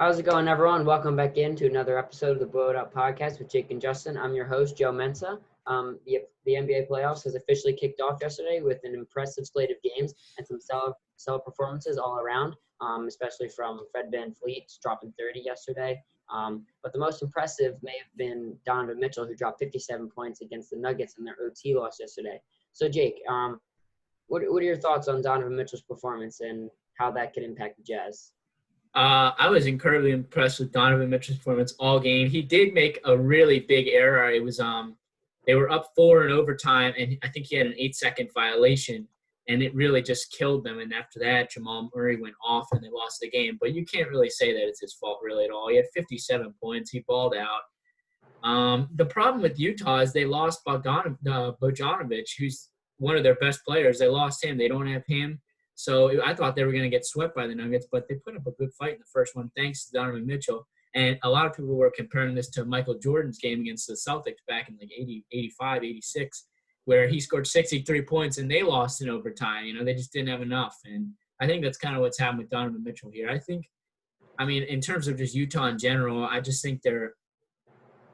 How's it going, everyone? Welcome back into another episode of the Blow It Up podcast with Jake and Justin. I'm your host, Joe Mensa. The NBA playoffs has officially kicked off yesterday with an impressive slate of games and some solid performances all around, especially from Fred VanVleet dropping 30 yesterday. But the most impressive may have been Donovan Mitchell, who dropped 57 points against the Nuggets in their OT loss yesterday. So, Jake, what are your thoughts on Donovan Mitchell's performance and how that could impact the Jazz? I was incredibly impressed with Donovan Mitchell's performance all game. He did make a really big error. It was they were up 4 in overtime, and I think he had an 8-second violation, and it really just killed them. And after that, Jamal Murray went off, and they lost the game. But you can't really say that it's his fault really at all. He had 57 points. He balled out. The problem with Utah is they lost Bogdanovic, who's one of their best players. They lost him. They don't have him. So I thought they were going to get swept by the Nuggets, but they put up a good fight in the first one thanks to Donovan Mitchell. And a lot of people were comparing this to Michael Jordan's game against the Celtics back in like 80, 85, 86, where he scored 63 points and they lost in overtime. You know, they just didn't have enough. And I think that's kind of what's happened with Donovan Mitchell here. In terms of just Utah in general, I just think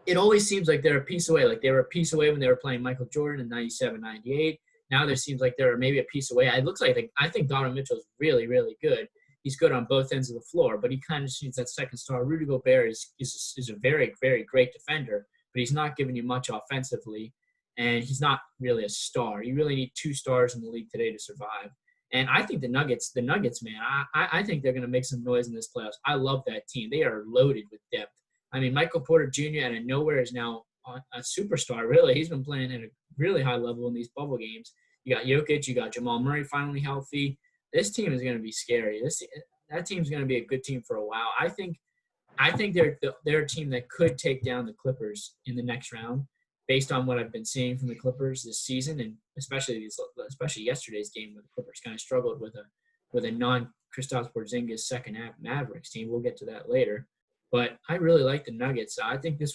it always seems like they're a piece away. Like they were a piece away when they were playing Michael Jordan in 97, 98. Now there seems like they're maybe a piece away. It looks like I think Donovan Mitchell is really, really good. He's good on both ends of the floor, but he kind of just needs that second star. Rudy Gobert is a very, very great defender, but he's not giving you much offensively, and he's not really a star. You really need 2 stars in the league today to survive. And I think the Nuggets, man, I think they're going to make some noise in this playoffs. I love that team. They are loaded with depth. I mean, Michael Porter Jr. out of nowhere is now a superstar, really. He's been playing at a really high level in these bubble games. You got Jokic, you got Jamal Murray finally healthy. This team is going to be scary. That team's going to be a good team for a while. I think they're a team that could take down the Clippers in the next round, based on what I've been seeing from the Clippers this season, and especially yesterday's game where the Clippers kind of struggled with a non-Kristaps Porzingis second half Mavericks team. We'll get to that later. But I really like the Nuggets. I think it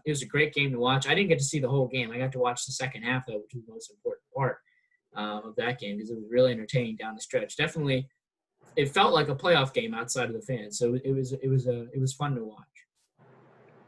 was a great game to watch. I didn't get to see the whole game. I got to watch the second half, though, which was the most important part of that game because it was really entertaining down the stretch. Definitely, it felt like a playoff game outside of the fans. So it was fun to watch.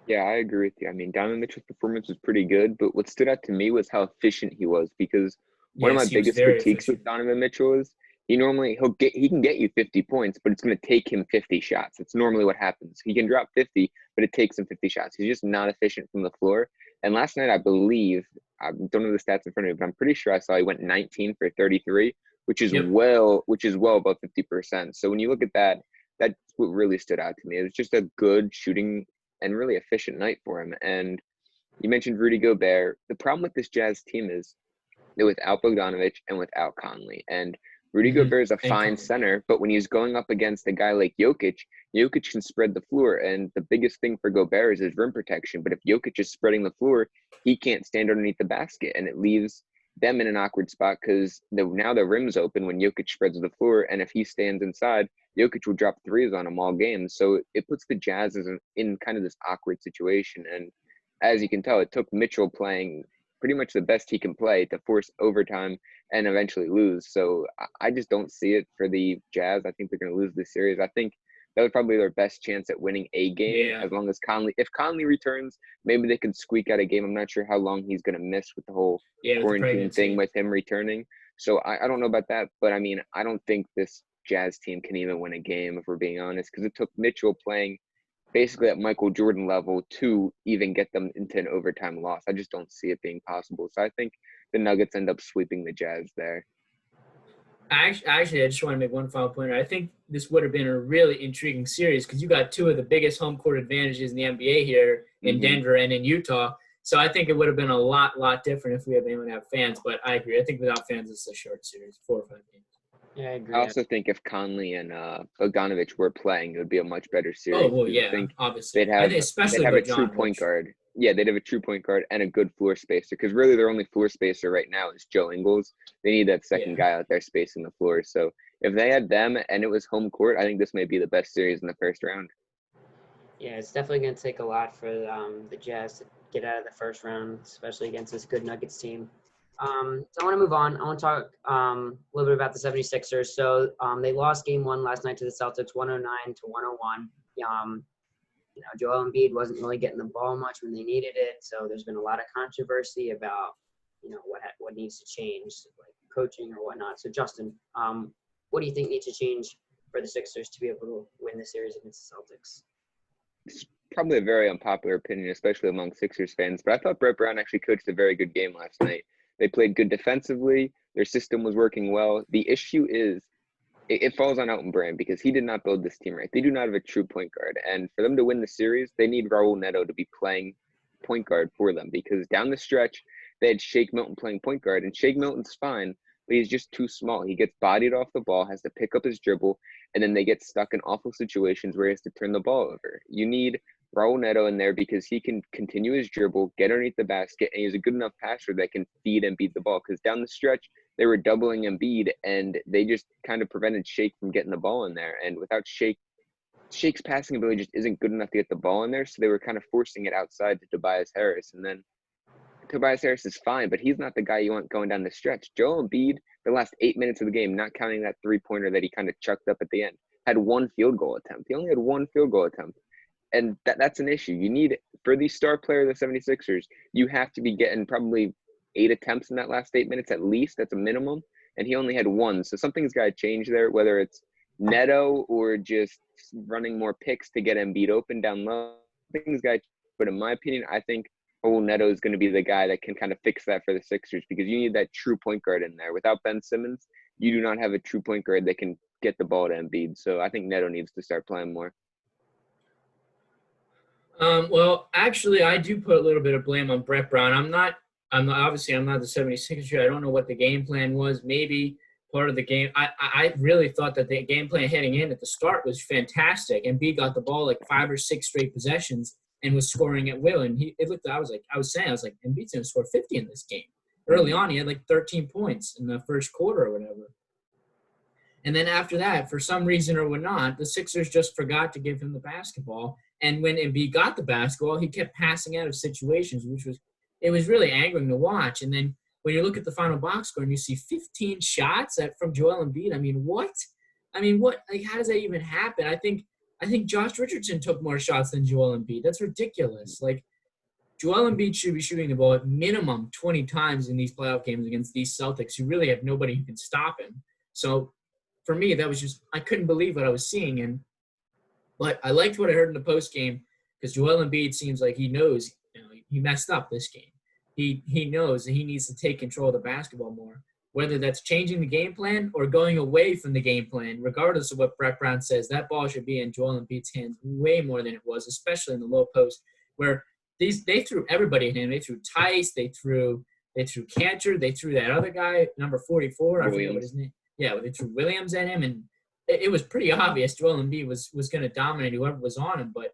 Yeah, I agree with you. I mean, Donovan Mitchell's performance was pretty good, but what stood out to me was how efficient he was because one of my biggest critiques with Donovan Mitchell is he can get you 50 points, but it's going to take him 50 shots. It's normally what happens. He can drop 50, but it takes him 50 shots. He's just not efficient from the floor. And last night, I believe, I don't know the stats in front of me, but I'm pretty sure I saw he went 19 for 33, which is well above 50%. So when you look at that, that's what really stood out to me. It was just a good shooting and really efficient night for him. And you mentioned Rudy Gobert. The problem with this Jazz team is they're without Bogdanovic and without Conley. And Rudy Gobert is a fine center, but when he's going up against a guy like Jokic can spread the floor. And the biggest thing for Gobert is his rim protection. But if Jokic is spreading the floor, he can't stand underneath the basket. And it leaves them in an awkward spot because now the rim's open when Jokic spreads the floor. And if he stands inside, Jokic will drop threes on him all game. So it puts the Jazz in kind of this awkward situation. And as you can tell, it took Mitchell playing pretty much the best he can play to force overtime and eventually lose. So I just don't see it for the Jazz. I think they're going to lose this series. I think that was probably their best chance at winning a game as long as if Conley returns, maybe they could squeak out a game. I'm not sure how long he's going to miss with the whole quarantine thing with him returning. So I don't know about that. But, I mean, I don't think this Jazz team can even win a game, if we're being honest, because it took Mitchell playing basically at Michael Jordan level to even get them into an overtime loss. I just don't see it being possible. So I think the Nuggets end up sweeping the Jazz there. Actually, I just want to make one final point. I think this would have been a really intriguing series because you got 2 of the biggest home court advantages in the NBA here in Denver and in Utah. So I think it would have been a lot different if we had been able to have fans. But I agree. I think without fans, it's a short series, 4 or 5 games. Yeah, I agree. I also think if Conley and Bogdanovic were playing, it would be a much better series. Oh, well, yeah, obviously. They'd have a true point guard. Yeah, they'd have a true point guard and a good floor spacer because really their only floor spacer right now is Joe Ingles. They need that second guy out there spacing the floor. So if they had them and it was home court, I think this may be the best series in the first round. Yeah, it's definitely going to take a lot for the Jazz to get out of the first round, especially against this good Nuggets team. So I want to move on. I want to talk a little bit about the 76ers. So they lost game 1 last night to the Celtics, 109-101. Joel Embiid wasn't really getting the ball much when they needed it. So there's been a lot of controversy about, what needs to change, like coaching or whatnot. So Justin, what do you think needs to change for the Sixers to be able to win the series against the Celtics? It's probably a very unpopular opinion, especially among Sixers fans, but I thought Brett Brown actually coached a very good game last night. They played good defensively. Their system was working well. The issue is it falls on Elton Brand because he did not build this team right. They do not have a true point guard. And for them to win the series, they need Raul Neto to be playing point guard for them because down the stretch, they had Shake Milton playing point guard. And Shake Milton's fine, but he's just too small. He gets bodied off the ball, has to pick up his dribble, and then they get stuck in awful situations where he has to turn the ball over. You need Raul Neto in there because he can continue his dribble, get underneath the basket, and he's a good enough passer that can feed and beat the ball. Because down the stretch, they were doubling Embiid, and they just kind of prevented Shake from getting the ball in there. And without Shake's passing ability just isn't good enough to get the ball in there, so they were kind of forcing it outside to Tobias Harris. And then Tobias Harris is fine, but he's not the guy you want going down the stretch. Joel Embiid, the last 8 minutes of the game, not counting that three-pointer that he kind of chucked up at the end, had one field goal attempt. He only had one field goal attempt. And that's an issue. You need, for the star player of the 76ers, you have to be getting probably 8 attempts in that last 8 minutes at least. That's a minimum. And he only had one. So something's got to change there, whether it's Neto or just running more picks to get Embiid open down low. Things got to change. But in my opinion, I think Neto is going to be the guy that can kind of fix that for the Sixers because you need that true point guard in there. Without Ben Simmons, you do not have a true point guard that can get the ball to Embiid. So I think Neto needs to start playing more. Well, actually, I do put a little bit of blame on Brett Brown. I'm not the 76ers. I don't know what the game plan was. Maybe part of the game. I really thought that the game plan heading in at the start was fantastic. And B got the ball like 5 or 6 straight possessions and was scoring at will. And I was like, Embiid's going to score 50 in this game. Early on, he had like 13 points in the first quarter or whatever. And then after that, for some reason or whatnot, the Sixers just forgot to give him the basketball. And when Embiid got the basketball, he kept passing out of situations, it was really angering to watch. And then when you look at the final box score and you see 15 shots from Joel Embiid, what? Like, how does that even happen? I think Josh Richardson took more shots than Joel Embiid. That's ridiculous. Like, Joel Embiid should be shooting the ball at minimum 20 times in these playoff games against these Celtics who really have nobody who can stop him. So for me, that was just – I couldn't believe what I was seeing. But I liked what I heard in the post game because Joel Embiid seems like he knows he messed up this game. He knows that he needs to take control of the basketball more, whether that's changing the game plan or going away from the game plan. Regardless of what Brett Brown says, that ball should be in Joel Embiid's hands way more than it was, especially in the low post where they threw everybody in him. They threw Tice, they threw Cantor, they threw that other guy, number 44. I forget what his name. Yeah, they threw Williams at him, and it was pretty obvious Joel Embiid was going to dominate whoever was on him. But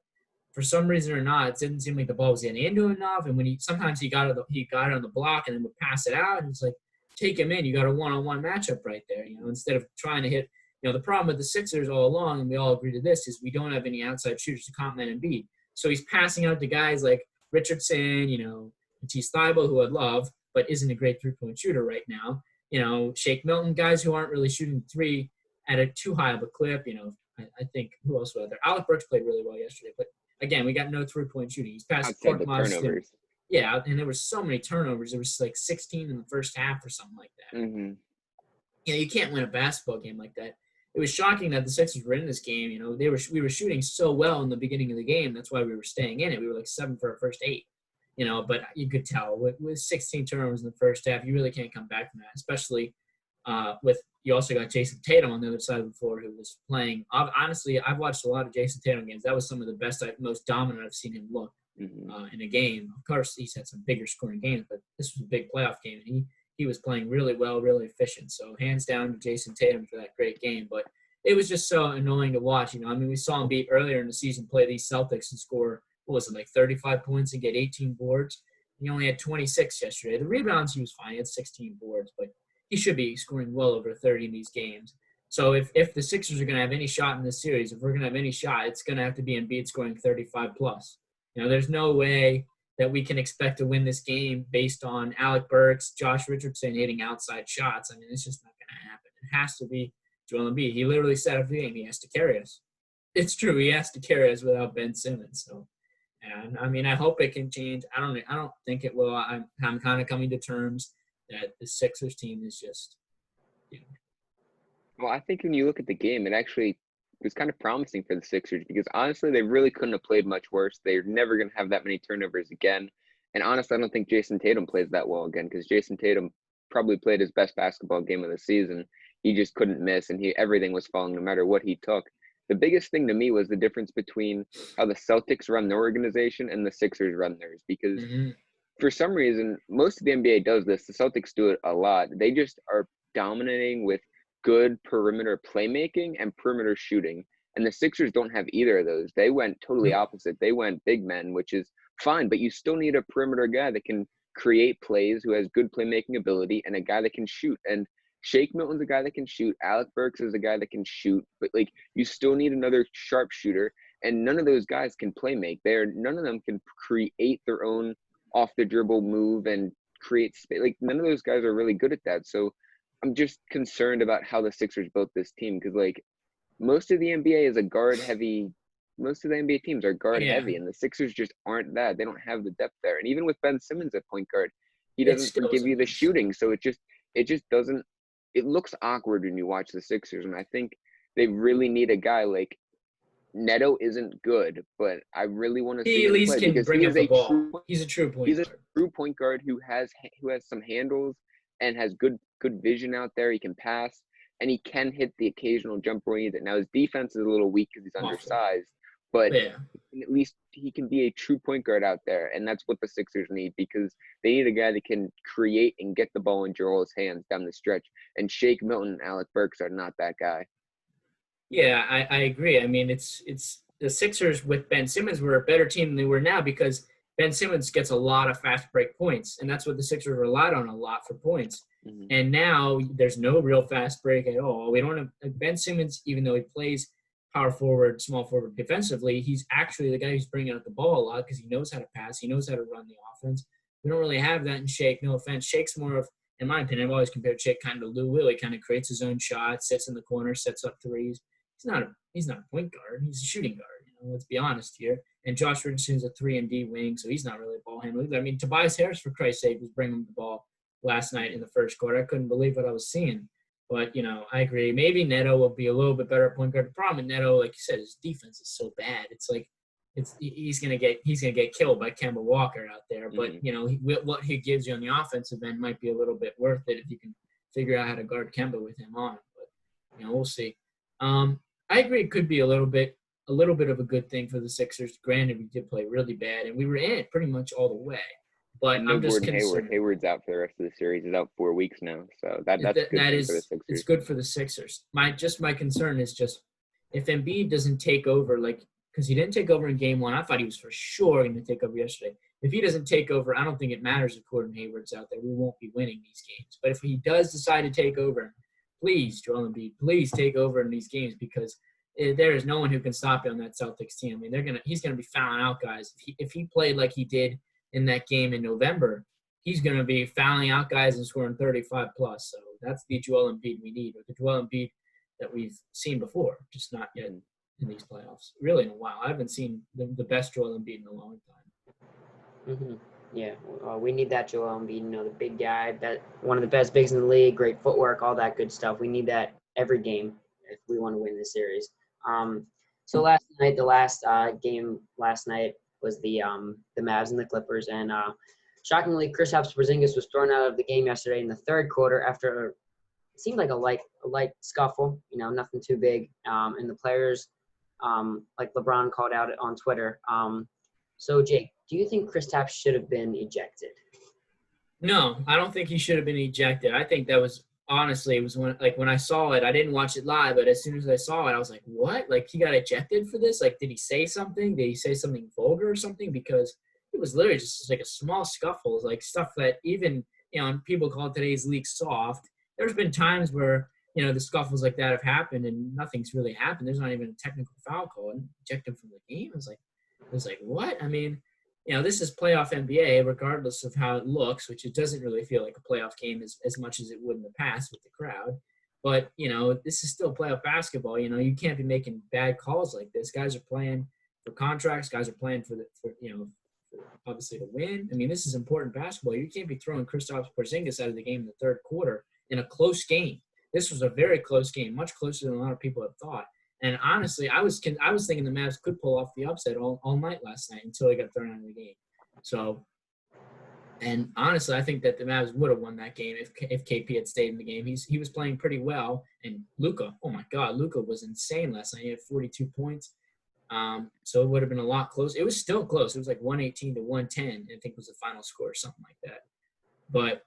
for some reason or not, it didn't seem like the ball was getting into him enough. And when sometimes he got it on the block and then would pass it out, and it's like, take him in. You got a one-on-one matchup right there. Instead of trying to hit. The problem with the Sixers all along, and we all agree to this, is we don't have any outside shooters to complement Embiid. So he's passing out to guys like Richardson, Matisse Thybulle, who I'd love, but isn't a great three-point shooter right now. Shake Milton, guys who aren't really shooting three at a too high of a clip. I think who else was out there? Alec Burks played really well yesterday, but again, we got no three-point shooting. He's passed outside the turnovers. Yeah, and there were so many turnovers. There was like 16 in the first half or something like that. Mm-hmm. You can't win a basketball game like that. It was shocking that the Sixers were in this game. We were shooting so well in the beginning of the game. That's why we were staying in it. We were like 7 for our first 8. But you could tell with 16 turnovers in the first half, you really can't come back from that, especially you also got Jason Tatum on the other side of the floor who was playing. Honestly, I've watched a lot of Jason Tatum games. That was some of the best, most dominant I've seen him look in a game. Of course, he's had some bigger scoring games, but this was a big playoff game, and he was playing really well, really efficient. So hands down to Jason Tatum for that great game. But it was just so annoying to watch. We saw him beat earlier in the season play these Celtics and score, 35 points and get 18 boards. He only had 26 yesterday. The rebounds, he was fine. He had 16 boards, but he should be scoring well over 30 in these games. So if the Sixers are going to have any shot in this series, if we're going to have any shot, it's going to have to be Embiid scoring 35 plus. There's no way that we can expect to win this game based on Alec Burks, Josh Richardson hitting outside shots. It's just not going to happen. It has to be Joel Embiid. He literally said after the game, he has to carry us. It's true. He has to carry us without Ben Simmons. So, and I mean, I hope it can change. I don't think it will. I'm kind of coming to terms that the Sixers team is just, you know. Well, I think when you look at the game, it actually was kind of promising for the Sixers because honestly, they really couldn't have played much worse. They're never going to have that many turnovers again. And honestly, I don't think Jason Tatum plays that well again because Jason Tatum probably played his best basketball game of the season. He just couldn't miss, and everything was falling no matter what he took. The biggest thing to me was the difference between how the Celtics run their organization and the Sixers run theirs because for some reason, most of the NBA does this. The Celtics do it a lot. They just are dominating with good perimeter playmaking and perimeter shooting. And the Sixers don't have either of those. They went totally opposite. They went big men, which is fine, but you still need a perimeter guy that can create plays, who has good playmaking ability, and a guy that can shoot. And Shake Milton's a guy that can shoot. Alec Burks is a guy that can shoot. But, like, you still need another sharpshooter. And none of those guys can play make. None of them can create their own off the dribble move and create space. Like, none of those guys are really good at that. So I'm just concerned about how the Sixers built this team because, like, most of the NBA is a guard heavy. Most of the NBA teams are guard heavy, and the Sixers just aren't that. They don't have the depth there. And even with Ben Simmons at point guard, he doesn't give you the shooting. So it just doesn't. It looks awkward when you watch the Sixers, and I think they really need a guy like Neto. Isn't good, but I really want to see him play because he is a true. He's a true point guard. He's a true point guard who has some handles and has good vision out there. He can pass and he can hit the occasional jumper when he needs it. Now his defense is a little weak because he's undersized, but at least he can be a true point guard out there, and that's what the Sixers need because they need a guy that can create and get the ball in Joel's hands down the stretch. And Shake Milton and Alec Burks are not that guy. Yeah, I agree. I mean, it's the Sixers with Ben Simmons were a better team than they were now because Ben Simmons gets a lot of fast break points, and that's what the Sixers relied on a lot for points. And now there's no real fast break at all. We don't have Ben Simmons, even though he plays power forward, small forward defensively, he's actually the guy who's bringing out the ball a lot because he knows how to pass. He knows how to run the offense. We don't really have that in Shake. No offense. Shake's more of, in my opinion, I've always compared Shake kind of to Lou Will. He kind of creates his own shot, sits in the corner, sets up threes. He's not a point guard. He's a shooting guard. You know, let's be honest here. And Josh Richardson's a 3-and-D wing, so he's not really a ball handler either. I mean, Tobias Harris, for Christ's sake, was bringing the ball last night in the first quarter. I couldn't believe what I was seeing. But, you know, I agree. Maybe Neto will be a little bit better at point guard. The problem with Neto, like you said, his defense is so bad. It's like he's gonna get killed by Kemba Walker out there. But you know, what he gives you on the offensive end might be a little bit worth it if you can figure out how to guard Kemba with him on. But you know, we'll see. I agree. It could be a little bit of a good thing for the Sixers. Granted, we did play really bad, and we were in it pretty much all the way. But I'm just concerned. Hayward's out for the rest of the series. He's out 4 weeks now, so that's good for the Sixers. It's good for the Sixers. My concern is just if Embiid doesn't take over, like because he didn't take over in Game 1. I thought he was for sure going to take over yesterday. If he doesn't take over, I don't think it matters if Gordon Hayward's out there. We won't be winning these games. But if he does decide to take over, please, Joel Embiid, please take over in these games because there is no one who can stop him on that Celtics team. I mean, he's going to be fouling out guys. If he played like he did in that game in November, he's going to be fouling out guys and scoring 35 plus. So that's the Joel Embiid we need, or the Joel Embiid that we've seen before, just not yet in these playoffs. Really in a while. I haven't seen the best Joel Embiid in a long time. Yeah, we need that Joel Embiid, you know, the big guy, that one of the best bigs in the league, great footwork, all that good stuff. We need that every game if we want to win this series. So last night, the last game last night was the Mavs and the Clippers, and shockingly, Kristaps Porzingis was thrown out of the game yesterday in the third quarter after it seemed like a light scuffle, you know, nothing too big, and the players, like LeBron called out on Twitter. So Jake, do you think Kristaps should have been ejected? No, I don't think he should have been ejected. I think that was honestly, it was when I saw it, I didn't watch it live, but as soon as I saw it, I was like, what? Like, he got ejected for this? Like, did he say something? Did he say something vulgar or something? Because it was literally just like a small scuffle, like stuff that even, you know, people call today's league soft. There's been times where, you know, the scuffles like that have happened and nothing's really happened. There's not even a technical foul call and eject him from the game. I was like, what? I mean, you know, this is playoff NBA, regardless of how it looks, which it doesn't really feel like a playoff game as much as it would in the past with the crowd. But, this is still playoff basketball. You can't be making bad calls like this. Guys are playing for contracts. Guys are playing for obviously to win. I mean, this is important basketball. You can't be throwing Kristaps Porzingis out of the game in the third quarter in a close game. This was a very close game, much closer than a lot of people have thought. And honestly, I was thinking the Mavs could pull off the upset all night last night until they got thrown out of the game. So, and honestly, I think that the Mavs would have won that game if KP had stayed in the game. He was playing pretty well. And Luka, oh my God, Luka was insane last night. He had 42 points. So it would have been a lot close. It was still close. It was like 118 to 110, I think was the final score or something like that. But,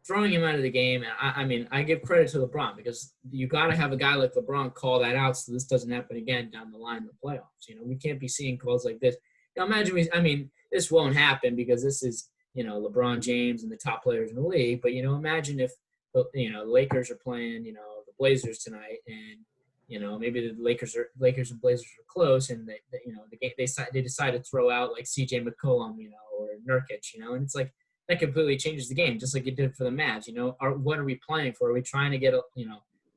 throwing him out of the game, and I give credit to LeBron because you got to have a guy like LeBron call that out so this doesn't happen again down the line in the playoffs. We can't be seeing calls like this. Imagine this won't happen because this is, LeBron James and the top players in the league. But, imagine if, the Lakers are playing, the Blazers tonight and, maybe the Lakers and Blazers are close, and they decide to throw out like C.J. McCollum, or Nurkic, and it's like that completely changes the game, just like it did for the Mavs. What are we playing for? Are we trying to get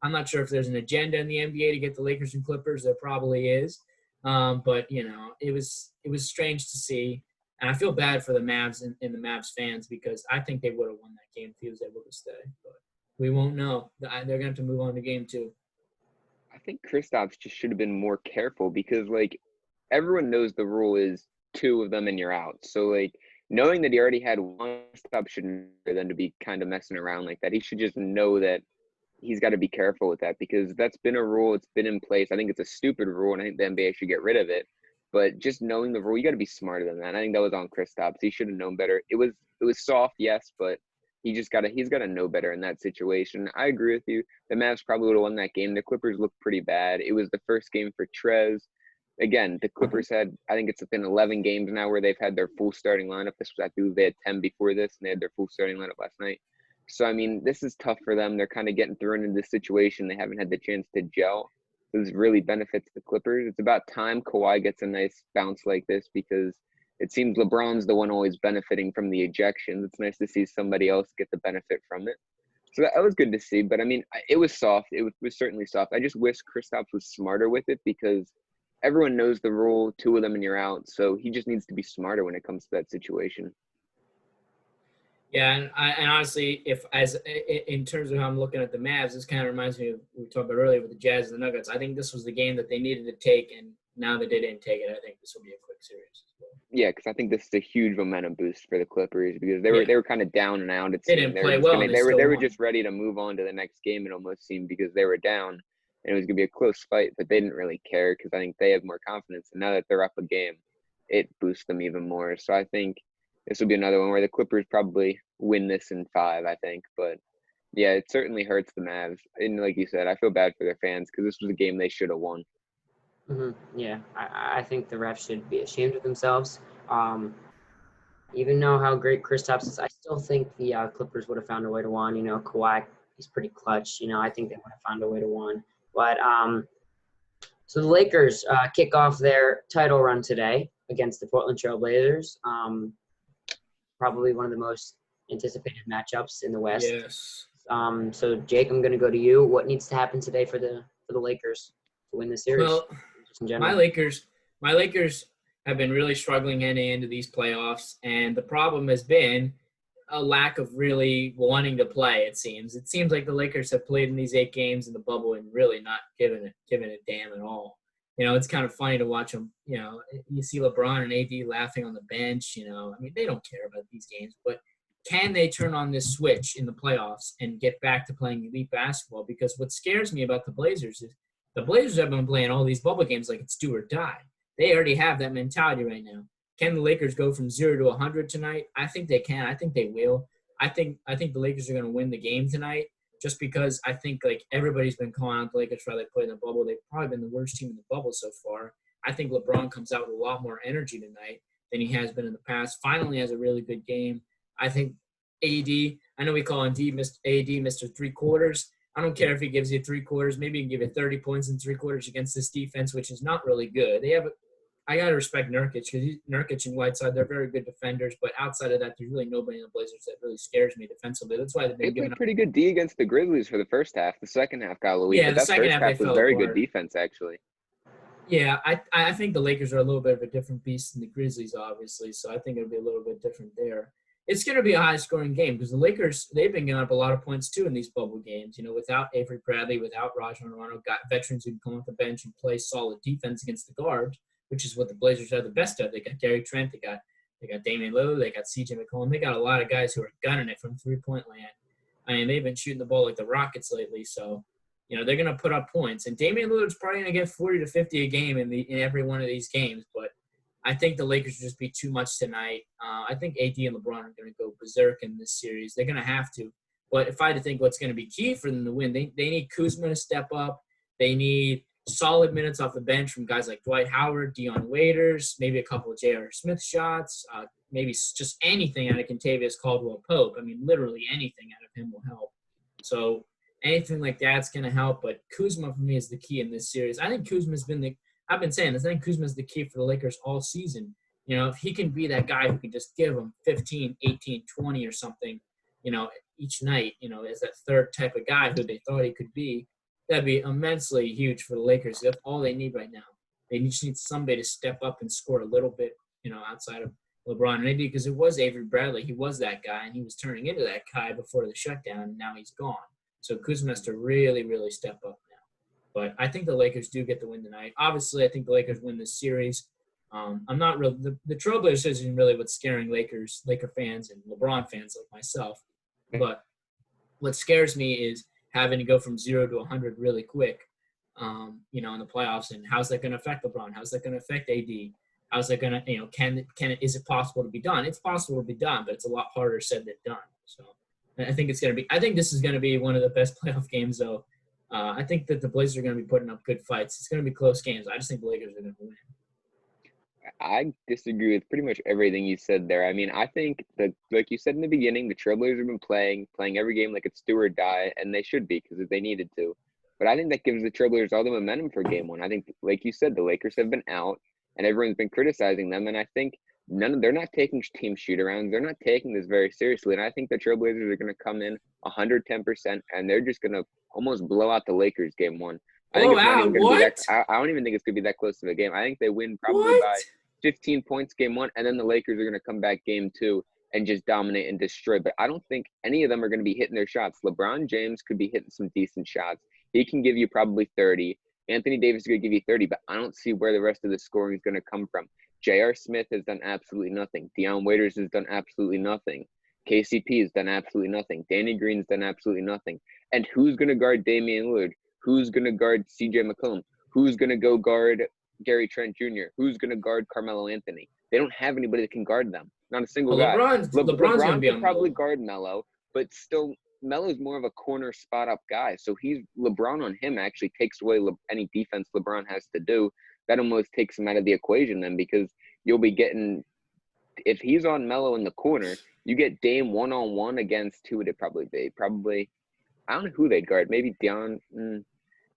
I'm not sure if there's an agenda in the NBA to get the Lakers and Clippers. There probably is, but it was strange to see, and I feel bad for the Mavs and the Mavs fans because I think they would have won that game if he was able to stay, but we won't know. They're going to have to move on to game 2. I think Kristaps just should have been more careful because, everyone knows the rule is 2 of them and you're out. So, knowing that he already had one stop shouldn't then to be kind of messing around like that. He should just know that he's got to be careful with that because that's been a rule. It's been in place. I think it's a stupid rule, and I think the NBA should get rid of it. But just knowing the rule, you got to be smarter than that. I think that was on Kristaps. He should have known better. It was soft, yes, but he's got to know better in that situation. I agree with you. The Mavs probably would have won that game. The Clippers looked pretty bad. It was the first game for Trez. Again, the Clippers had, I think it's been 11 games now where they've had their full starting lineup. I believe they had 10 before this, and they had their full starting lineup last night. So, this is tough for them. They're kind of getting thrown into this situation. They haven't had the chance to gel. This really benefits the Clippers. It's about time Kawhi gets a nice bounce like this because it seems LeBron's the one always benefiting from the ejections. It's nice to see somebody else get the benefit from it. So that was good to see. But, it was soft. It was certainly soft. I just wish Kristaps was smarter with it because everyone knows the rule, 2 of them and you're out. So he just needs to be smarter when it comes to that situation. Yeah, and honestly, in terms of how I'm looking at the Mavs, this kind of reminds me of what we talked about earlier with the Jazz and the Nuggets. I think this was the game that they needed to take, and now that they didn't take it, I think this will be a quick series as well. Yeah, because I think this is a huge momentum boost for the Clippers because they were kind of down and out. They didn't play well. They were just ready to move on to the next game. It almost seemed because they were down. And it was going to be a close fight, but they didn't really care because I think they have more confidence. And now that they're up a game, it boosts them even more. So I think this will be another one where the Clippers probably win this in 5, I think. But, yeah, it certainly hurts the Mavs. And like you said, I feel bad for their fans because this was a game they should have won. Mm-hmm. Yeah, I think the refs should be ashamed of themselves. Even though how great Kristaps is, I still think the Clippers would have found a way to win. Kawhi, he's pretty clutch. I think they would have found a way to win. But so the Lakers kick off their title run today against the Portland Trail Blazers. Probably one of the most anticipated matchups in the West. Yes. So Jake, I'm going to go to you. What needs to happen today for the Lakers to win the series? Well, my Lakers have been really struggling heading into these playoffs, and the problem has been a lack of really wanting to play, it seems. It seems like the Lakers have played in these 8 games in the bubble and really not given a damn at all. It's kind of funny to watch them. You see LeBron and AD laughing on the bench. They don't care about these games. But can they turn on this switch in the playoffs and get back to playing elite basketball? Because what scares me about the Blazers is the Blazers have been playing all these bubble games like it's do or die. They already have that mentality right now. Can the Lakers go from 0 to 100 tonight? I think they can. I think they will. I think the Lakers are going to win the game tonight just because I think everybody's been calling out the Lakers for how they play in the bubble. They've probably been the worst team in the bubble so far. I think LeBron comes out with a lot more energy tonight than he has been in the past. Finally has a really good game. I think AD, I know we call AD Mr. 3 quarters. I don't care if he gives you 3 quarters. Maybe he can give you 30 points in 3 quarters against this defense, which is not really good. They have I gotta respect Nurkic because Nurkic and Whiteside, they're very good defenders. But outside of that, there's really nobody in the Blazers that really scares me defensively. That's why they've They been giving played up. pretty good D against the Grizzlies for the first half. The second half got a little weak, Yeah, but the that second first half they half was fell very good apart. defense, actually. Yeah, I think the Lakers are a little bit of a different beast than the Grizzlies, obviously. So I think it'll be a little bit different there. It's going to be a high-scoring game because the Lakers, they've been giving up a lot of points, too, in these bubble games. Without Avery Bradley, without Rajon Rondo, got veterans who can come off the bench and play solid defense against the guards, which is what the Blazers are the best at. They got Gary Trent, they got Damian Lillard, they got C.J. McCollum. They got a lot of guys who are gunning it from three-point land. I mean, they've been shooting the ball like the Rockets lately, so they're going to put up points. And Damian Lillard's probably going to get 40 to 50 a game in every one of these games. But I think the Lakers will just be too much tonight. I think AD and LeBron are going to go berserk in this series. They're going to have to. But if I had to think what's going to be key for them to win, they need Kuzma to step up. They need solid minutes off the bench from guys like Dwight Howard, Dion Waiters, maybe a couple of J.R. Smith shots, maybe just anything out of Kentavious Caldwell-Pope. I mean, literally anything out of him will help. So anything like that's going to help, but Kuzma for me is the key in this series. I think Kuzma's been I've been saying this, I think Kuzma's the key for the Lakers all season. If he can be that guy who can just give them 15, 18, 20 or something, each night, as that third type of guy who they thought he could be, that'd be immensely huge for the Lakers. That's all they need right now. They just need somebody to step up and score a little bit, outside of LeBron and AD, because it was Avery Bradley. He was that guy, and he was turning into that guy before the shutdown, and now he's gone. So Kuzma has to really, really step up now. But I think the Lakers do get the win tonight. Obviously, I think the Lakers win this series. I'm not really – the Trailblazers isn't really what's scaring Laker fans and LeBron fans like myself. But what scares me is having to go from 0 to 100 really quick, in the playoffs. And how's that going to affect LeBron? How's that going to affect AD? How's that going to is it possible to be done? It's possible to be done, but it's a lot harder said than done. So I think this is going to be one of the best playoff games, though. I think that the Blazers are going to be putting up good fights. It's going to be close games. I just think the Lakers are going to win. I disagree with pretty much everything you said there. I mean, I think that, like you said in the beginning, the Trailblazers have been playing every game like it's do or die, and they should be because they needed to. But I think that gives the Trailblazers all the momentum for game one. I think, like you said, the Lakers have been out, and everyone's been criticizing them, and I think they're not taking team shoot-arounds. They're not taking this very seriously, and I think the Trailblazers are going to come in 110%, and they're just going to almost blow out the Lakers game one. I think it's not even going to be that. I don't even think it's going to be that close of a game. I think they win probably by 15 points game one, and then the Lakers are going to come back game two and just dominate and destroy. But I don't think any of them are going to be hitting their shots. LeBron James could be hitting some decent shots. He can give you probably 30. Anthony Davis is going to give you 30, but I don't see where the rest of the scoring is going to come from. J.R. Smith has done absolutely nothing. Dion Waiters has done absolutely nothing. KCP has done absolutely nothing. Danny Green's done absolutely nothing. And who's going to guard Damian Lillard? Who's going to guard C.J. McCollum? Who's going to go guard Gary Trent Jr.? Who's going to guard Carmelo Anthony? They don't have anybody that can guard them. Not a single guy. LeBron's going to be on probably guard Melo, but still Melo's more of a corner spot-up guy. So LeBron on him actually takes away any defense LeBron has to do. That almost takes him out of the equation then, because you'll be getting – if he's on Melo in the corner, you get Dame one-on-one against – who would it probably be? Probably – I don't know who they'd guard. Maybe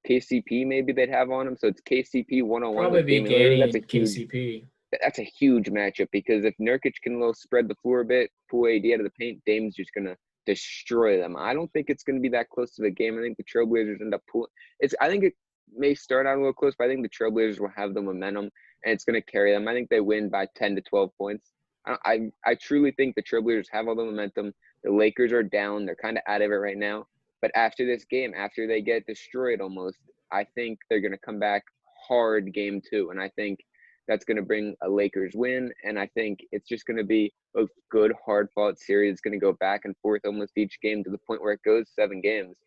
KCP maybe they'd have on him. So it's KCP one-on-one. Probably be Giddy and KCP. That's a huge matchup, because if Nurkic can spread the floor a bit, pull AD out of the paint, Dame's just going to destroy them. I don't think it's going to be that close of a game. I think the Trailblazers end up pulling – I think it may start out a little close, but I think the Trailblazers will have the momentum, and it's going to carry them. I think they win by 10 to 12 points. I truly think the Trailblazers have all the momentum. The Lakers are down. They're kind of out of it right now. But after this game, after they get destroyed almost, I think they're going to come back hard game two. And I think that's going to bring a Lakers win. And I think it's just going to be a good, hard-fought series. It's going to go back and forth almost each game to the point where it goes 7 games.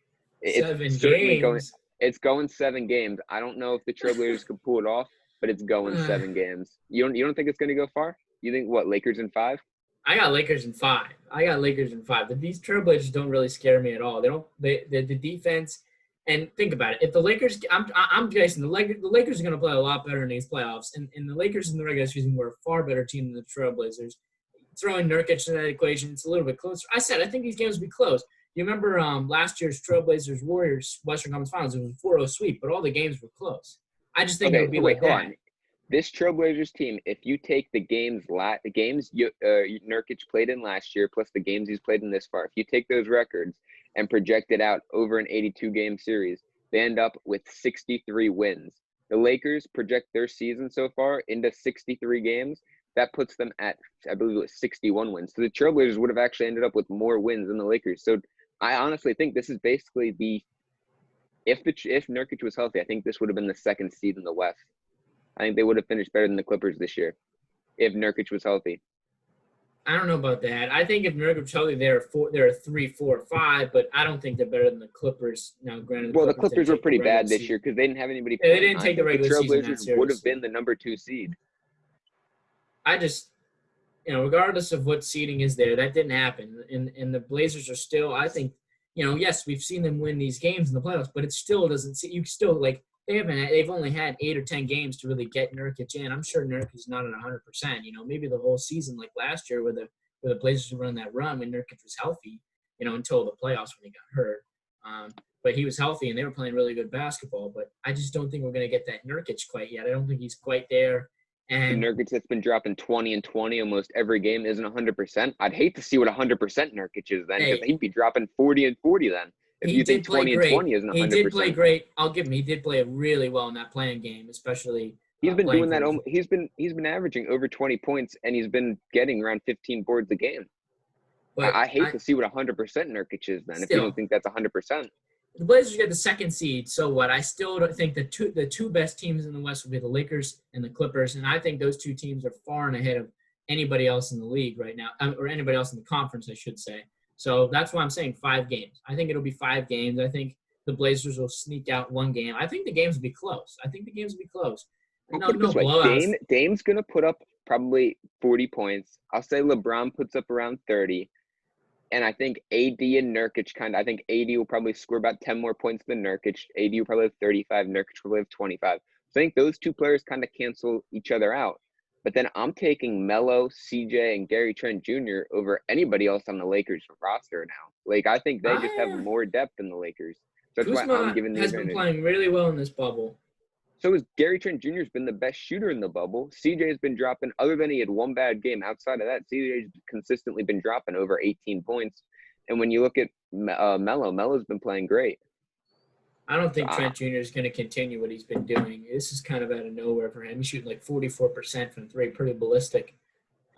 It's going 7 games. I don't know if the Trailblazers could pull it off, but it's going 7 games. You don't think it's going to go far? You think, what, Lakers in 5? I got Lakers in 5. But these Trailblazers don't really scare me at all. The defense, and think about it. If the Lakers, I'm guessing the Lakers are going to play a lot better in these playoffs, and the Lakers in the regular season were a far better team than the Trailblazers. Throwing Nurkic in that equation, it's a little bit closer. I think these games will be close. You remember last year's Trailblazers Warriors Western Conference Finals? It was a 4-0 sweep, but all the games were close. I just think it'll be like that. this Trailblazers team, if you take the games Nurkic played in last year plus the games he's played in this far, if you take those records and project it out over an 82-game series, they end up with 63 wins. The Lakers project their season so far into 63 games. That puts them at, I believe it was 61 wins. So the Trailblazers would have actually ended up with more wins than the Lakers. So I honestly think this is basically if Nurkic was healthy, I think this would have been the second seed in the West. I think they would have finished better than the Clippers this year if Nurkic was healthy. I don't know about that. I think if Nurkic was healthy, they're 3, 4, 5, but I don't think they're better than the Clippers. Now, granted, the Clippers were pretty bad this year because they didn't have anybody. Yeah, they didn't take the regular season. The Trailblazers would have been the number 2 seed. I just, regardless of what seeding is there, that didn't happen. And the Blazers are still, I think, yes, we've seen them win these games in the playoffs, but it still doesn't – you still, they've only had 8 or 10 games to really get Nurkic in. I'm sure Nurkic's not at 100%. Maybe the whole season like last year where the Blazers were running that run when Nurkic was healthy, until the playoffs when he got hurt. But he was healthy and they were playing really good basketball. But I just don't think we're going to get that Nurkic quite yet. I don't think he's quite there. And Nurkic that's been dropping 20 and 20 almost every game isn't 100%. I'd hate to see what 100% Nurkic is then because he'd be dropping 40 and 40 then. If you think 20 and 20 isn't 100%. He did play great. I'll give him. He did play really well in that playing game, especially. He's been doing that. He's been averaging over 20 points, and he's been getting around 15 boards a game. But I hate to see what 100% Nurkic is then. If you don't think that's 100%. The Blazers get the second seed. So what? I still don't think the two best teams in the West will be the Lakers and the Clippers, and I think those two teams are far and ahead of anybody else in the league right now, or anybody else in the conference, I should say. So that's why I'm saying 5 games. I think it'll be 5 games. I think the Blazers will sneak out 1 game. I think the games will be close. No blowouts. Dame's going to put up probably 40 points. I'll say LeBron puts up around 30. And I think AD and Nurkic I think AD will probably score about 10 more points than Nurkic. AD will probably have 35. Nurkic will probably have 25. So I think those two players kind of cancel each other out. But then I'm taking Melo, CJ, and Gary Trent Jr. over anybody else on the Lakers roster now. I think they just have more depth than the Lakers. So that's why I'm giving the advantage. Has been playing really well in this bubble. So is Gary Trent Jr. has been the best shooter in the bubble. CJ has been dropping, other than he had 1 bad game. Outside of that, CJ has consistently been dropping over 18 points. And when you look at Melo's been playing great. I don't think Trent Jr. is going to continue what he's been doing. This is kind of out of nowhere for him. He's shooting 44% from 3, pretty ballistic.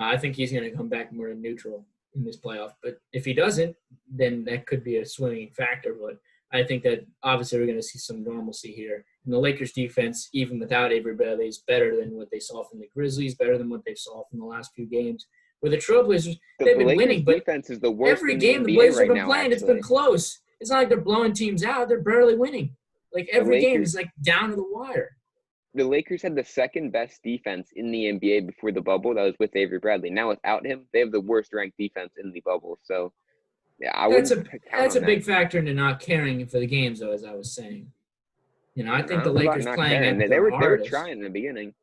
I think he's going to come back more neutral in this playoff. But if he doesn't, then that could be a swinging factor. But I think that obviously we're going to see some normalcy here. And the Lakers defense, even without Avery Bradley, is better than what they saw from the Grizzlies, better than what they saw from the last few games. With the Trailblazers, they've been winning, but defense is the worst every game the Blazers have been playing, it's been close. It's not like they're blowing teams out. They're barely winning. Every game is down to the wire. The Lakers had the second best defense in the NBA before the bubble. That was with Avery Bradley. Now without him, they have the worst ranked defense in the bubble. So, yeah, that's a big factor into not caring for the games, though, as I was saying. I think the Lakers playing they were trying in the beginning.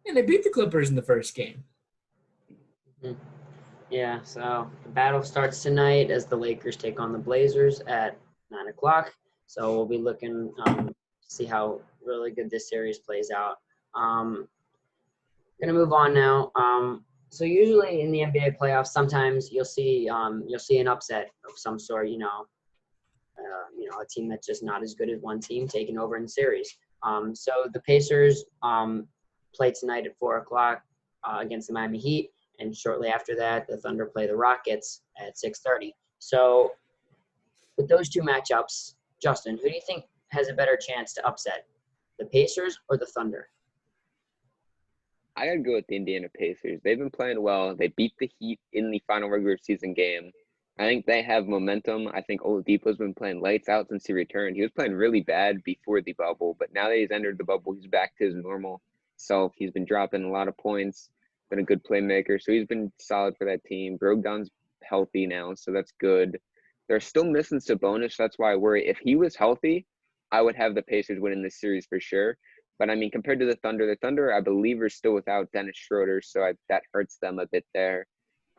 And they beat the Clippers in the first game. Yeah, so the battle starts tonight as the Lakers take on the Blazers at 9 o'clock. So we'll be looking to see how really good this series plays out. Going to move on now. So usually in the NBA playoffs, sometimes you'll see an upset of some sort. A team that's just not as good as one team taking over in the series. So the Pacers play tonight at 4 o'clock against the Miami Heat. And shortly after that, the Thunder play the Rockets at 6:30. So with those two matchups, Justin, who do you think has a better chance to upset, the Pacers or the Thunder? I got to go with the Indiana Pacers. They've been playing well. They beat the Heat in the final regular season game. I think they have momentum. I think Oladipo's been playing lights out since he returned. He was playing really bad before the bubble, but now that he's entered the bubble, he's back to his normal self. He's been dropping a lot of points. Been a good playmaker, so he's been solid for that team. Brogdon's healthy now, so that's good. They're still missing Sabonis, that's why I worry. If he was healthy, I would have the Pacers winning this series for sure. But, compared to the Thunder, I believe, are still without Dennis Schroeder, so that hurts them a bit there.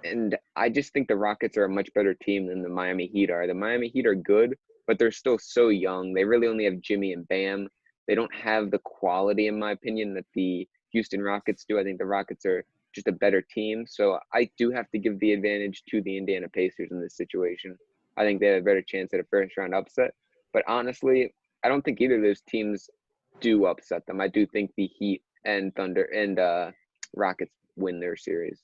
And I just think the Rockets are a much better team than the Miami Heat are. The Miami Heat are good, but they're still so young. They really only have Jimmy and Bam. They don't have the quality, in my opinion, that the Houston Rockets do. I think the Rockets are just a better team. So I do have to give the advantage to the Indiana Pacers in this situation. I think they have a better chance at a first-round upset. But honestly, I don't think either of those teams do upset them. I do think the Heat and Thunder and Rockets win their series.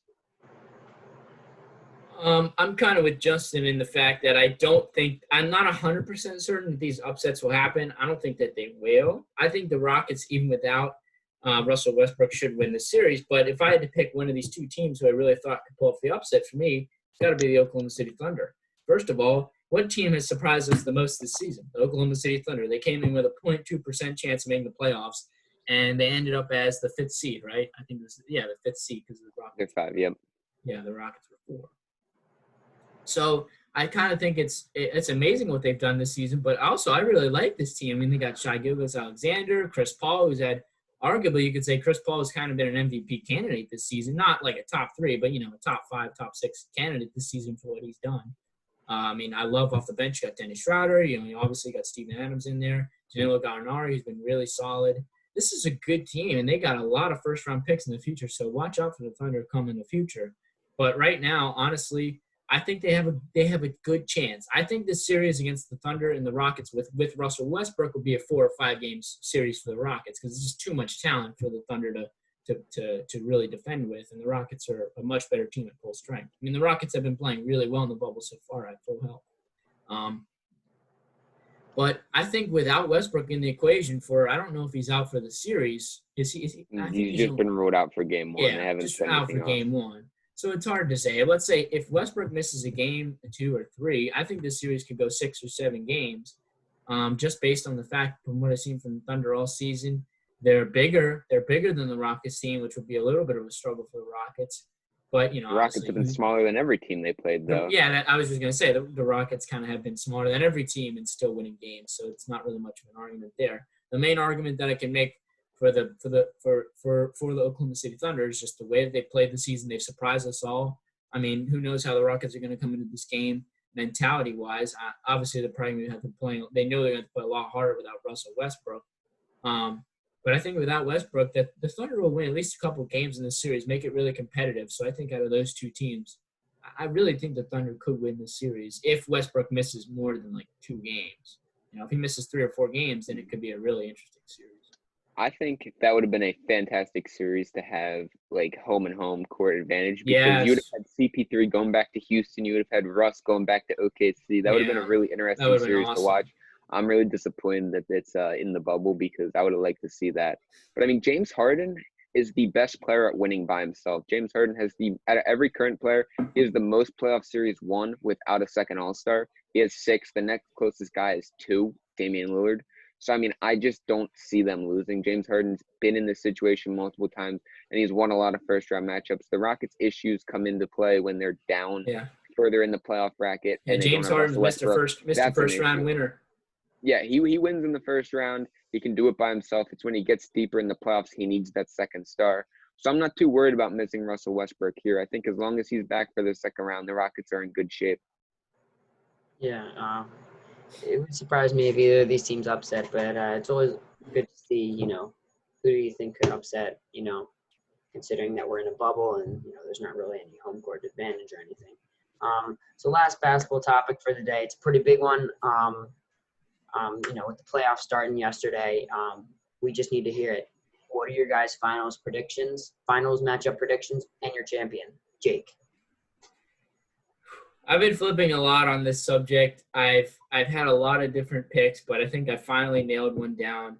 I'm kind of with Justin in the fact that I'm not 100% certain that these upsets will happen. I don't think that they will. I think the Rockets, even without Russell Westbrook, should win the series. But if I had to pick one of these two teams who I really thought could pull off the upset for me, it's got to be the Oklahoma City Thunder. First of all, what team has surprised us the most this season? The Oklahoma City Thunder. They came in with a 0.2% chance of making the playoffs, and they ended up as the 5th seed, right? I think it was, the 5th seed because the Rockets. They're 5, yep. Yeah, the Rockets were 4. So I kind of think it's amazing what they've done this season, but also I really like this team. I mean, they got Shai Gilgeous-Alexander, Chris Paul, who's had arguably you could say Chris Paul has kind of been an MVP candidate this season, not like a top 3, but a top 5, top 6 candidate this season for what he's done. I mean, I love off the bench. You got Dennis Schroeder. You obviously got Steven Adams in there. Danilo Gallinari, who's been really solid. This is a good team, and they got a lot of first-round picks in the future. So watch out for the Thunder come in the future. But right now, honestly, I think they have a good chance. I think this series against the Thunder and the Rockets with Russell Westbrook will be a 4 or 5 game series for the Rockets because it's just too much talent for the Thunder to really defend with, and the Rockets are a much better team at full strength. I mean, the Rockets have been playing really well in the bubble so far at full health. But I think without Westbrook in the equation I don't know if he's out for the series. Is he? He's just been ruled out for game 1. Yeah, they haven't just said out for game 1. So it's hard to say. Let's say if Westbrook misses a game, 2 or 3, I think this series could go 6 or 7 games, just based on the fact from what I've seen from the Thunder all season. They're bigger. They're bigger than the Rockets team, which would be a little bit of a struggle for the Rockets. But, the Rockets have been smaller than every team they played, though. Yeah, I was just going to say the Rockets kind of have been smaller than every team and still winning games, so it's not really much of an argument there. The main argument that I can make for the Oklahoma City Thunder is just the way that they played the season. They've surprised us all. I mean, who knows how the Rockets are going to come into this game mentality-wise. Obviously, they're probably going to have to play. They know they're going to play a lot harder without Russell Westbrook. But I think without Westbrook, that the Thunder will win at least a couple of games in this series, make it really competitive. So I think out of those two teams, I really think the Thunder could win this series if Westbrook misses more than 2 games. If he misses 3 or 4 games, then it could be a really interesting series. I think that would have been a fantastic series to have home and home court advantage because you would have had CP3 going back to Houston. You would have had Russ going back to OKC. That would have been a really interesting series to watch. I'm really disappointed that it's in the bubble because I would have liked to see that. But, I mean, James Harden is the best player at winning by himself. James Harden has out of every current player, he has the most playoff series won without a second All-Star. He has 6. The next closest guy is 2, Damian Lillard. So, I mean, I just don't see them losing. James Harden's been in this situation multiple times, and he's won a lot of first-round matchups. The Rockets' issues come into play when they're down further in the playoff bracket. Yeah, James Harden's Mr. First-round winner. Yeah, he wins in the first round. He can do it by himself. It's when he gets deeper in the playoffs he needs that second star. So I'm not too worried about missing Russell Westbrook here. I think as long as he's back for the second round, the Rockets are in good shape. Yeah, it would surprise me if either of these teams upset, but it's always good to see, who do you think could upset, considering that we're in a bubble and, there's not really any home court advantage or anything. So last basketball topic for the day. It's a pretty big one. With the playoffs starting yesterday, we just need to hear it. What are your guys' finals matchup predictions, and your champion, Jake? I've been flipping a lot on this subject. I've had a lot of different picks, but I think I finally nailed one down.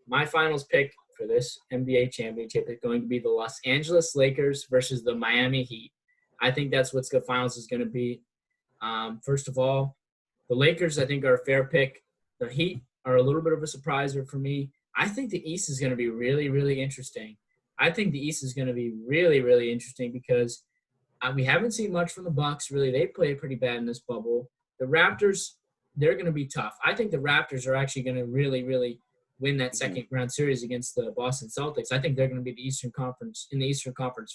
My finals pick for this NBA championship is going to be the Los Angeles Lakers versus the Miami Heat. I think that's what the finals is going to be. First of all, the Lakers, I think, are a fair pick. The Heat are a little bit of a surpriser for me. I think the East is going to be really, really interesting. I think the East is going to be really, really interesting because we haven't seen much from the Bucks. Really, they play pretty bad in this bubble. The Raptors, they're going to be tough. I think the Raptors are actually going to really, really win that second round series against the Boston Celtics. I think they're going to be the Eastern Conference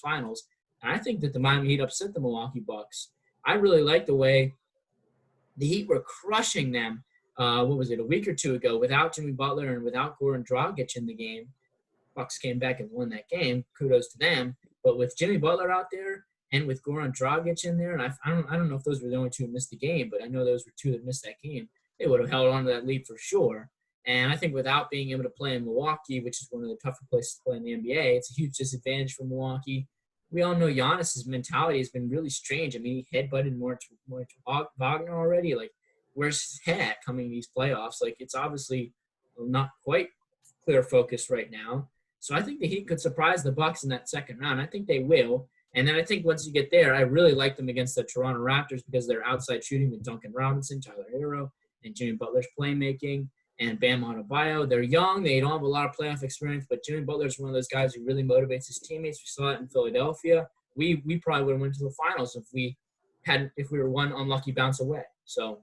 Finals. And I think that the Miami Heat upset the Milwaukee Bucks. I really like the way the Heat were crushing them, a week or two ago, without Jimmy Butler and without Goran Dragic in the game. Bucks came back and won that game. Kudos to them. But with Jimmy Butler out there and with Goran Dragic in there, and I don't know if those were the only two who missed the game, but I know those were two that missed that game. They would have held on to that lead for sure. And I think without being able to play in Milwaukee, which is one of the tougher places to play in the NBA, it's a huge disadvantage for Milwaukee. We all know Giannis's mentality has been really strange. I mean, he headbutted more to Wagner already. Like, where's his head coming these playoffs? Like, it's obviously not quite clear focus right now. So I think the Heat could surprise the Bucks in that second round. I think they will. And then I think once you get there, I really like them against the Toronto Raptors because they're outside shooting with Duncan Robinson, Tyler Hero, and Jimmy Butler's playmaking, and Bam Adebayo. They're young. They don't have a lot of playoff experience, but Jimmy Butler is one of those guys who really motivates his teammates. We saw it in Philadelphia. We probably would have went to the finals if we were one unlucky bounce away. So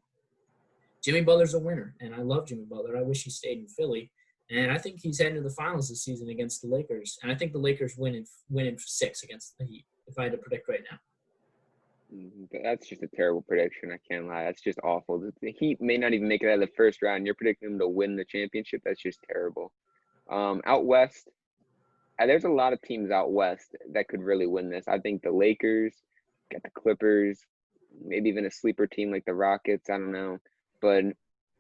Jimmy Butler's a winner, and I love Jimmy Butler. I wish he stayed in Philly. And I think he's heading to the finals this season against the Lakers. And I think the Lakers win in 6 against the Heat, if I had to predict right now. That's just a terrible prediction. I can't lie. That's just awful. The Heat may not even make it out of the first round. You're predicting them to win the championship. That's just terrible. Out west, there's a lot of teams out west that could really win this. I think the Lakers, got the Clippers, maybe even a sleeper team like the Rockets. I don't know. But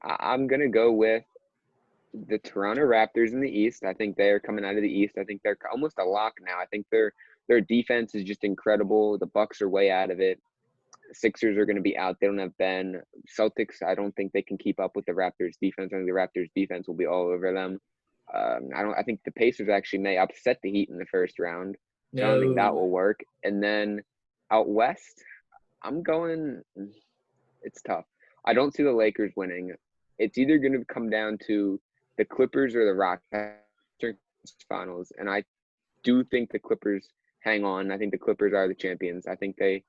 I'm going to go with the Toronto Raptors in the East. I think they're coming out of the East. I think they're almost a lock now. I think their defense is just incredible. The Bucks are way out of it. The Sixers are going to be out. They don't have Ben. Celtics, I don't think they can keep up with the Raptors defense. I think the Raptors defense will be all over them. I think the Pacers actually may upset the Heat in the first round. So I don't think that will work. And then out west, it's tough. I don't see the Lakers winning. It's either going to come down to the Clippers or the Rockets finals. And I do think the Clippers hang on. I think the Clippers are the champions. I think they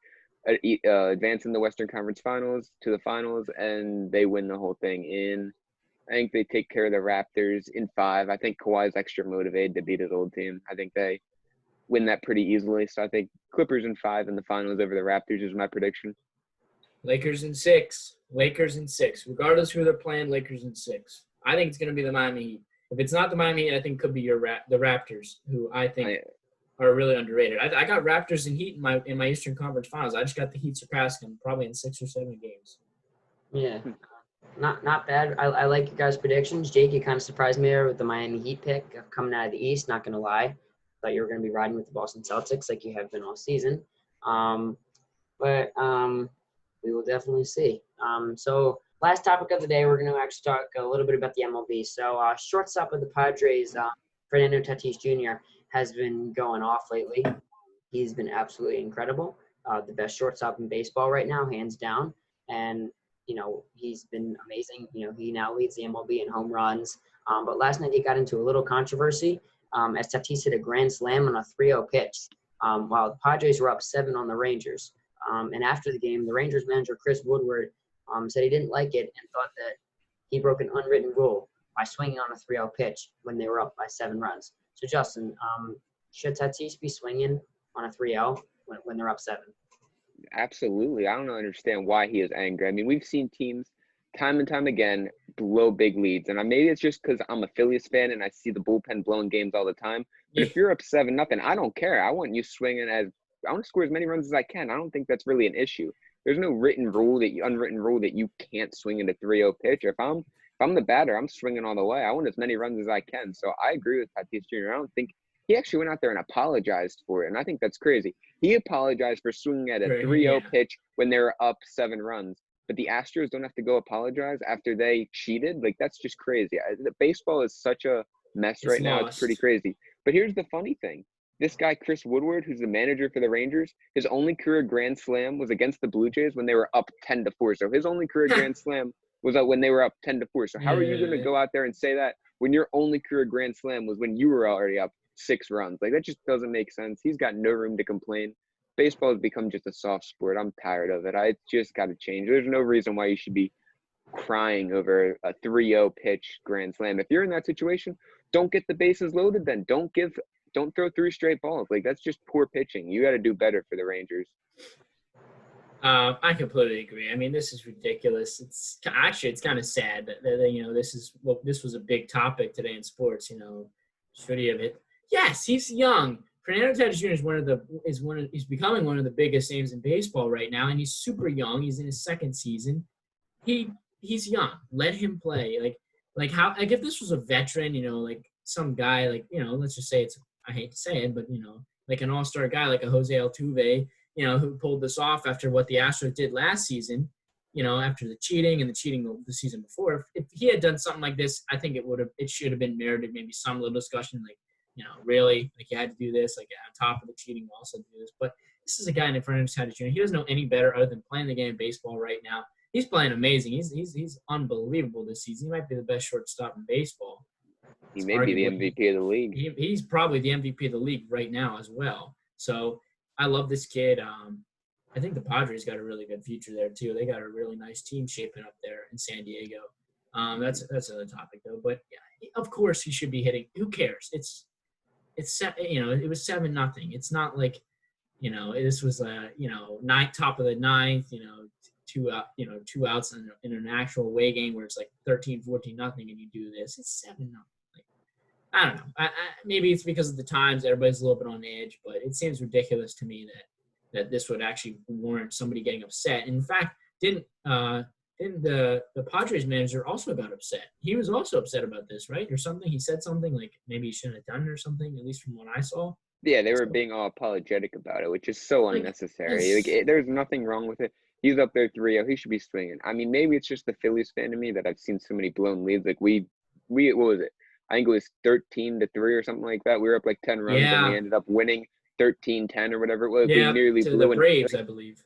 advance in the Western Conference Finals to the finals, and they win the whole thing. I think they take care of the Raptors in 5. I think Kawhi's extra motivated to beat his old team. I think they win that pretty easily. So I think Clippers in 5 in the finals over the Raptors is my prediction. Lakers in 6. Lakers in 6. Regardless who they're playing, Lakers in 6. I think it's going to be the Miami Heat. If it's not the Miami Heat, I think it could be the Raptors, who I think are really underrated. I got Raptors and Heat in my Eastern Conference Finals. I just got the Heat surpassing them probably in 6 or 7 games. Yeah, not bad. I like your guys' predictions. Jake, you kind of surprised me there with the Miami Heat pick coming out of the East. Not going to lie. Thought you were going to be riding with the Boston Celtics like you have been all season. But we will definitely see. So last topic of the day, we're going to actually talk a little bit about the MLB. So shortstop of the Padres, Fernando Tatis Jr., has been going off lately. He's been absolutely incredible. The best shortstop in baseball right now, hands down. And, he's been amazing. He now leads the MLB in home runs. But last night he got into a little controversy as Tatis hit a grand slam on a 3-0 pitch while the Padres were up 7 on the Rangers. And after the game, the Rangers manager, Chris Woodward, said he didn't like it and thought that he broke an unwritten rule by swinging on a 3-0 pitch when they were up by 7 runs. So, Justin, should Tatis be swinging on a 3-0 when they're up 7? Absolutely. I don't understand why he is angry. I mean, we've seen teams time and time again blow big leads. And maybe it's just because I'm a Phillies fan and I see the bullpen blowing games all the time. But if you're up 7-0, I don't care. I want you swinging I want to score as many runs as I can. I don't think that's really an issue. There's no unwritten rule that you can't swing at a 3-0 pitch. If I'm the batter, I'm swinging all the way. I want as many runs as I can. So I agree with Tatis Jr. I don't think he actually went out there and apologized for it, and I think that's crazy. He apologized for swinging at a 3-0 pitch when they were up 7 runs. But the Astros don't have to go apologize after they cheated. Like, that's just crazy. Baseball is such a mess right now. It's pretty crazy. But here's the funny thing. This guy, Chris Woodward, who's the manager for the Rangers, his only career grand slam was against the Blue Jays when they were up 10-4. So his only career grand slam was when they were up 10-4. So how are you going to go out there and say that when your only career grand slam was when you were already up 6 runs? Like, that just doesn't make sense. He's got no room to complain. Baseball has become just a soft sport. I'm tired of it. I just got to change. There's no reason why you should be crying over a 3-0 pitch grand slam. If you're in that situation, don't get the bases loaded then. Don't throw 3 straight balls. Like, that's just poor pitching. You got to do better for the Rangers. I completely agree. I mean, this is ridiculous. It's kind of sad that this was a big topic today in sports. Should he have hit? Yes, he's young. Fernando Tatis Jr. He's becoming one of the biggest names in baseball right now, and he's super young. He's in his second season. He's young. Let him play. Like if this was a veteran, like some guy, like let's just say I hate to say it, but like an all-star guy like a Jose Altuve, who pulled this off after what the Astros did last season, after the cheating the season before. If he had done something like this, I think it should have been merited maybe some little discussion, like, really, like you had to do this, like on top of the cheating, you also do this. But this is a guy in front of Tatis Jr. He doesn't know any better other than playing the game of baseball right now. He's playing amazing. He's unbelievable this season. He might be the best shortstop in baseball. He may be the MVP of the league. He's probably the MVP of the league right now as well. So I love this kid. I think the Padres got a really good future there too. They got a really nice team shaping up there in San Diego. That's another topic though. But yeah, of course he should be hitting. Who cares? It was 7-0. It's not like, this was top of the ninth, two outs in an actual away game where it's like 13-14 nothing and you do this. It's 7-0. Like, I don't know. Maybe it's because of the times everybody's a little bit on edge, but it seems ridiculous to me that this would actually warrant somebody getting upset. In fact, didn't the Padres manager also got upset? He was also upset about this, right? Or something. He said something like maybe he shouldn't have done it or something, at least from what I saw. Yeah, they were being all apologetic about it, which is so unnecessary. There's nothing wrong with it. He's up there 3-0. He should be swinging. I mean, maybe it's just the Phillies fan to me that I've seen so many blown leads. Like we what was it? I think it was 13-3 or something like that. We were up like 10 runs and we ended up winning 13-10 or whatever it was. Yeah, we nearly blew the Braves, I believe.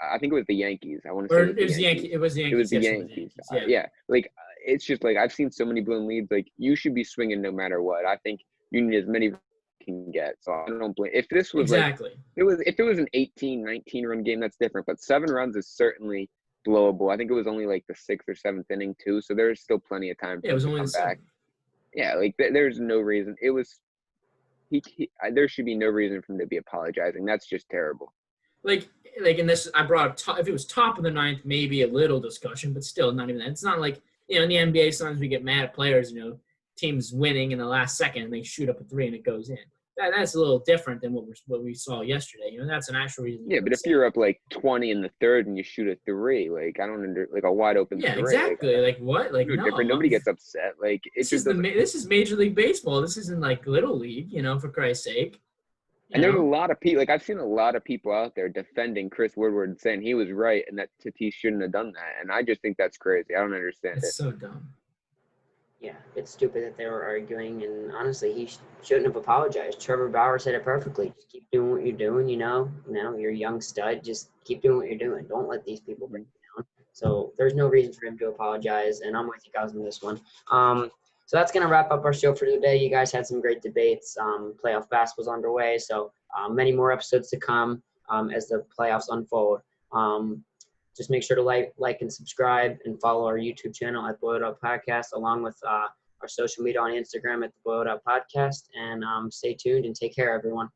I think it was the Yankees. I want to say it was the Yankees. It was the Yankees. Yeah. Like it's just like I've seen so many blown leads. Like you should be swinging no matter what. I think you need as many you can get. So I don't blame. If this was if it was an 18-19 run game, that's different. But 7 runs is certainly blowable. I think it was only like the 6th or 7th inning too. So there's still plenty of time for him to come back. Yeah, like there's no reason. It was there should be no reason for him to be apologizing. That's just terrible. Like in this, I brought up if it was top of the ninth, maybe a little discussion, but still not even that. It's not like, in the NBA, sometimes we get mad at players, teams winning in the last second and they shoot up a 3 and it goes in. That's a little different than what we saw yesterday. That's an actual reason. Yeah, but if you're up like 20 in the third and you shoot a 3, like I don't like a wide open 3. Yeah, exactly. Like what? Like no. Different. Nobody gets upset. Like this is Major League Baseball. This isn't like Little League. For Christ's sake. And there's a lot of people. Like I've seen a lot of people out there defending Chris Woodward and saying he was right and that Tatis shouldn't have done that. And I just think that's crazy. I don't understand it. It's so dumb. Yeah, it's stupid that they were arguing, and honestly, he shouldn't have apologized. Trevor Bauer said it perfectly. Just keep doing what you're doing, you're a young stud. Just keep doing what you're doing. Don't let these people bring you down. So there's no reason for him to apologize, and I'm with you guys on this one. So that's going to wrap up our show for today. You guys had some great debates. Playoff basketball's underway, so many more episodes to come as the playoffs unfold. Just make sure to like and subscribe and follow our YouTube channel at Blow It Up Podcast, along with our social media on Instagram at the Blow It Up Podcast. And stay tuned and take care, everyone.